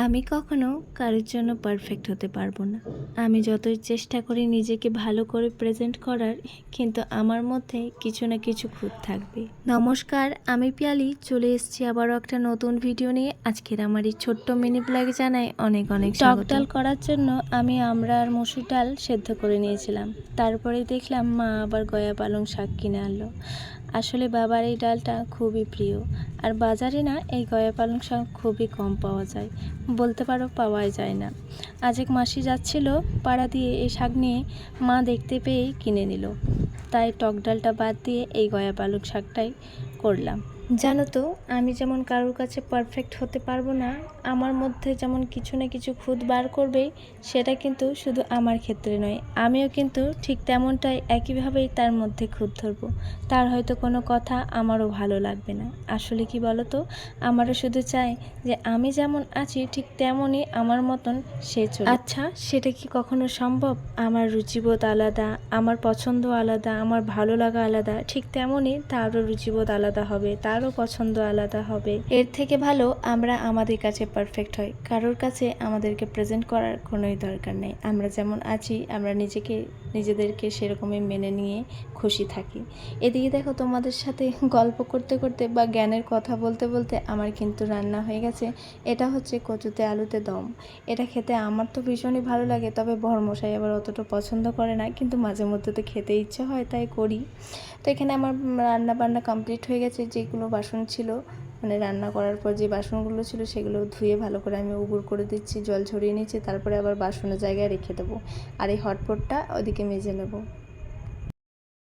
আমি কখনো কারোর জন্য পারফেক্ট হতে পারবো না। আমি যতই চেষ্টা করি নিজেকে ভালো করে প্রেজেন্ট করার, কিন্তু আমার মধ্যে কিছু না কিছু খুঁত থাকবে। নমস্কার, আমি পিয়ালি চলে এসেছি আবারও একটা নতুন ভিডিও নিয়ে। আজকের আমার এই ছোট্ট মিনি ব্লগে জানাই অনেক অনেক টক ডাল করার জন্য আমি আমড়া আর মসুর ডাল সেদ্ধ করে নিয়েছিলাম। তারপরে দেখলাম মা আবার গয়া পালং শাক কিনে আনলো। আসলে বাবার এই ডালটা খুবই প্রিয়, আর বাজারে না এই গয়া পালং শাক খুবই কম পাওয়া যায়, বলতে পারো পাওয়াই যায় না। আজ এক মাসি যাচ্ছিল পাড়া দিয়ে এই শাক নিয়ে, মা দেখতে পেয়েই কিনে নিল। তাই টক ডালটা বাদ দিয়ে এই গয়া পালং শাকটাই করলাম। জানো তো, আমি যেমন কারোর কাছে পারফেক্ট হতে পারবো না, আমার মধ্যে যেমন কিছু না কিছু খুঁত বার করবেই, সেটা কিন্তু শুধু আমার ক্ষেত্রে নয়, আমিও কিন্তু ঠিক তেমনটাই একইভাবেই তার মধ্যে খুঁত ধরবো। তার হয়তো কোনো কথা আমারও ভালো লাগবে না। আসলে কি বলো তো, আমারও শুধু চাই যে আমি যেমন আছি ঠিক তেমনই আমার মতন সে চলে। আচ্ছা, সেটা কি কখনো সম্ভব? আমার রুচিবোধ আলাদা, আমার পছন্দ আলাদা, আমার ভালো লাগা আলাদা, ঠিক তেমনই তারও রুচিবোধ আলাদা হবে, তারও পছন্দ আলাদা হবে। এর থেকে ভালো আমরা আমাদের কাছে পারফেক্ট হয়, কারোর কাছে আমাদেরকে প্রেজেন্ট করার কোনোই দরকার নেই। আমরা যেমন আছি আমরা নিজেদেরকে সেরকমই মেনে নিয়ে খুশি থাকি। এদিকে দেখো, তোমাদের সাথে গল্প করতে করতে বা জ্ঞানের কথা বলতে বলতে আমার কিন্তু রান্না হয়ে গেছে। এটা হচ্ছে কচুতে আলুতে দম। এটা খেতে আমার তো ভীষণই ভালো লাগে, তবে বরমশাই আবার অতটা পছন্দ করে না, কিন্তু মাঝে মধ্যে তো খেতে ইচ্ছে হয় তাই করি। তো এখানে আমার রান্না বান্না কমপ্লিট হয়ে গেছে। যেগুলো বাসন ছিল, মানে রান্না করার পর যে বাসনগুলো ছিল সেগুলো ধুয়ে ভালো করে আমি উগুর করে দিচ্ছি, জল ঝরিয়ে নিচ্ছি, তারপরে আবার বাসনের জায়গায় রেখে দেবো। আর এই হটপটটা ওদিকে মেজে নেব।